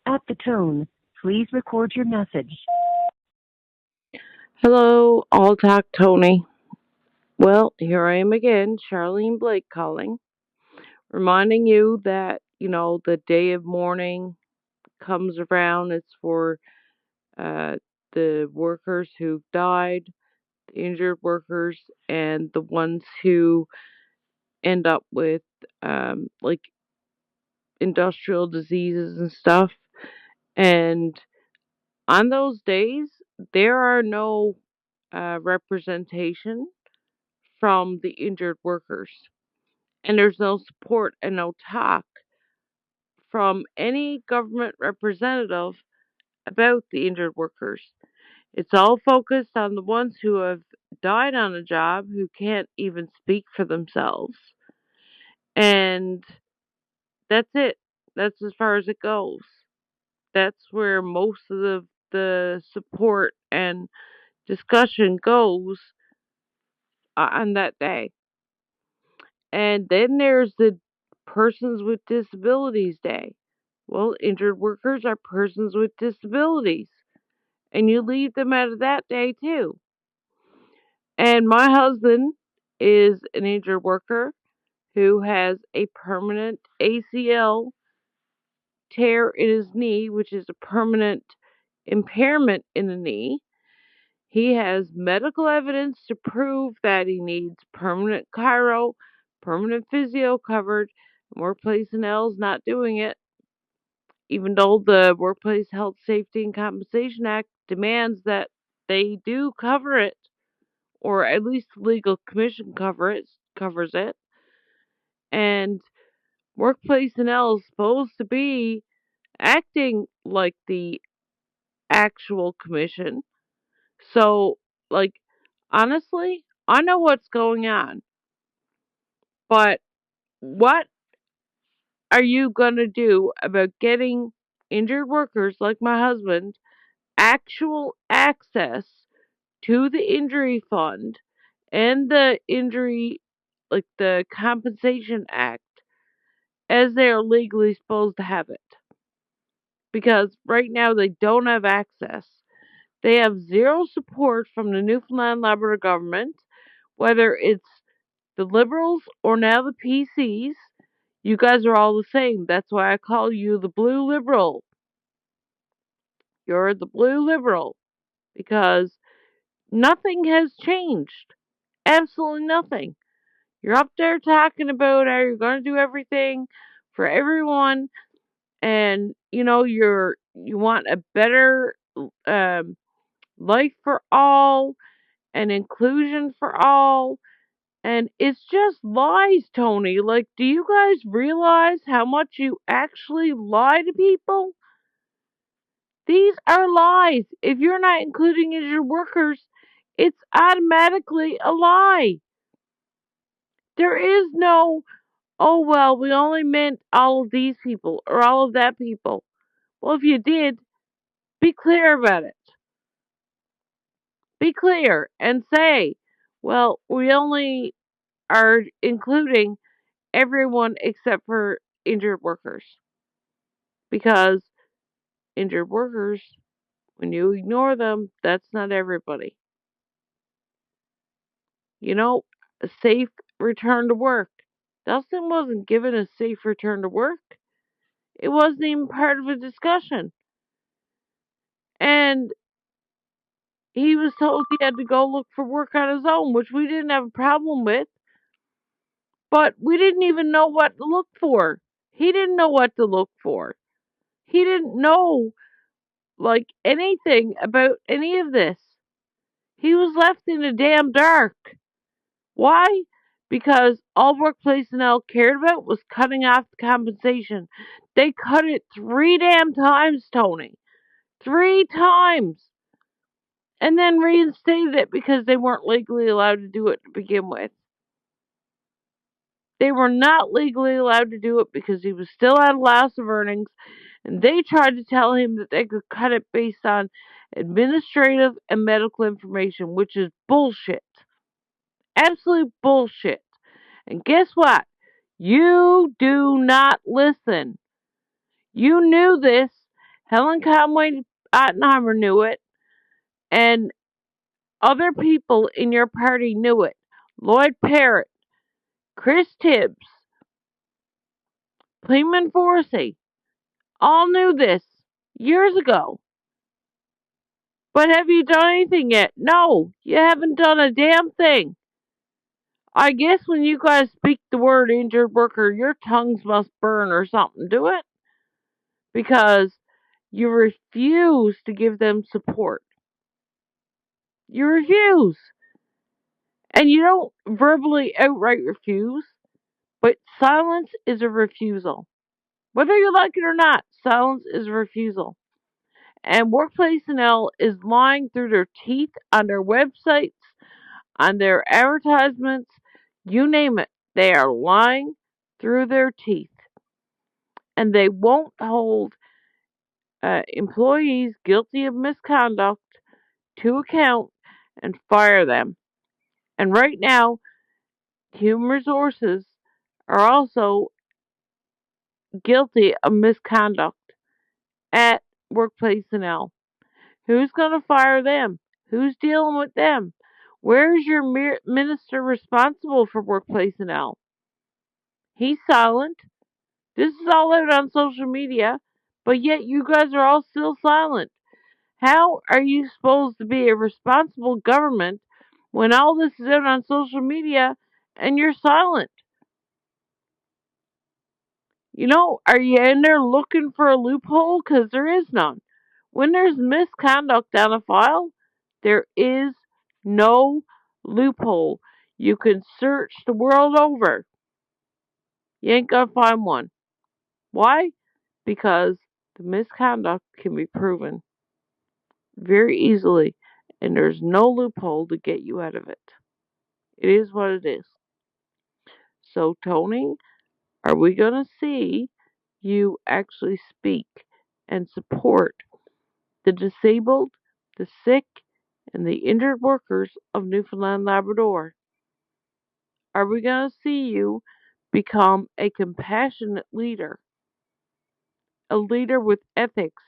At the tone, please record your message. Hello, All Talk Tony. Well, here I am again, Charlene Blake calling, reminding you that, the day of mourning comes around. It's for uh, the workers who've died, the injured workers, and the ones who end up with, like, industrial diseases and stuff. And on those days, there are no representation from the injured workers. And there's no support and no talk from any government representative about the injured workers. It's all focused on the ones who have died on a job who can't even speak for themselves. And that's it. That's as far as it goes. That's where most of the support and discussion goes on that day. And then there's the Persons with Disabilities Day. Well, injured workers are persons with disabilities, and you leave them out of that day too. And my husband is an injured worker who has a permanent ACL tear in his knee, which is a permanent impairment in the knee. He has medical evidence to prove that he needs permanent chiro, permanent physio covered, and Workplace NL is not doing it, even though the Workplace Health Safety and Compensation Act demands that they do cover it, or at least the legal commission covers it. And Workplace NL is supposed to be acting like the actual commission. So, like, honestly, I know what's going on, but what are you going to do about getting injured workers like my husband actual access to the injury fund and the injury, like the compensation act, as they are legally supposed to have it? Because right now they don't have access. They have zero support from the Newfoundland Labrador government, whether it's the Liberals or now the PCs. You guys are all the same. That's why I call you the Blue Liberal. You're the Blue Liberal because nothing has changed. Absolutely nothing. You're up there talking about how you're going to do everything for everyone, and you want a better um, life for all and inclusion for all. And it's just lies, Tony. Like, do you guys realize how much you actually lie to people? These are lies. If you're not including as your workers, it's automatically a lie. There is no, oh, well, we only meant all of these people or all of that people. Well, if you did, be clear about it. Be clear and say, well, we only are including everyone except for injured workers. Because injured workers, when you ignore them, that's not everybody. A safe return to work. Dustin wasn't given a safe return to work. It wasn't even part of a discussion. And he was told he had to go look for work on his own, which we didn't have a problem with, but we didn't even know what to look for. He didn't know what to look for. He didn't know, like, anything about any of this. He was left in the damn dark. Why? Because all Workplace NL cared about was cutting off the compensation. They cut it 3 damn times, Tony. 3 times. And then reinstated it because they weren't legally allowed to do it to begin with. They were not legally allowed to do it because he was still at a loss of earnings, and they tried to tell him that they could cut it based on administrative and medical information, which is bullshit. Absolute bullshit. And guess what? You do not listen. You knew this, Helen Conway Ottenheimer knew it, and other people in your party knew it. Lloyd Parrott, Chris Tibbs, Cleveland Forsey, all knew this years ago. But have you done anything yet? No, you haven't done a damn thing. I guess when you guys speak the word injured worker, your tongues must burn or something, do it? Because you refuse to give them support. You refuse. And you don't verbally outright refuse, but silence is a refusal. Whether you like it or not, silence is a refusal. And Workplace NL is lying through their teeth on their websites, on their advertisements, you name it. They are lying through their teeth. And they won't hold employees guilty of misconduct to account and fire them. And right now, Human Resources are also guilty of misconduct at Workplace NL. Who's going to fire them? Who's dealing with them? Where's your minister responsible for Workplace NL? He's silent. This is all out on social media, but yet you guys are all still silent. How are you supposed to be a responsible government when all this is out on social media and you're silent? Are you in there looking for a loophole? Because there is none. When there's misconduct on a file, there is no loophole. You can search the world over. You ain't gonna find one. Why? Because the misconduct can be proven very easily, and there's no loophole to get you out of it. It is what it is. So, Tony, are we going to see you actually speak and support the disabled, the sick, and the injured workers of Newfoundland Labrador? Are we going to see you become a compassionate leader, a leader with ethics,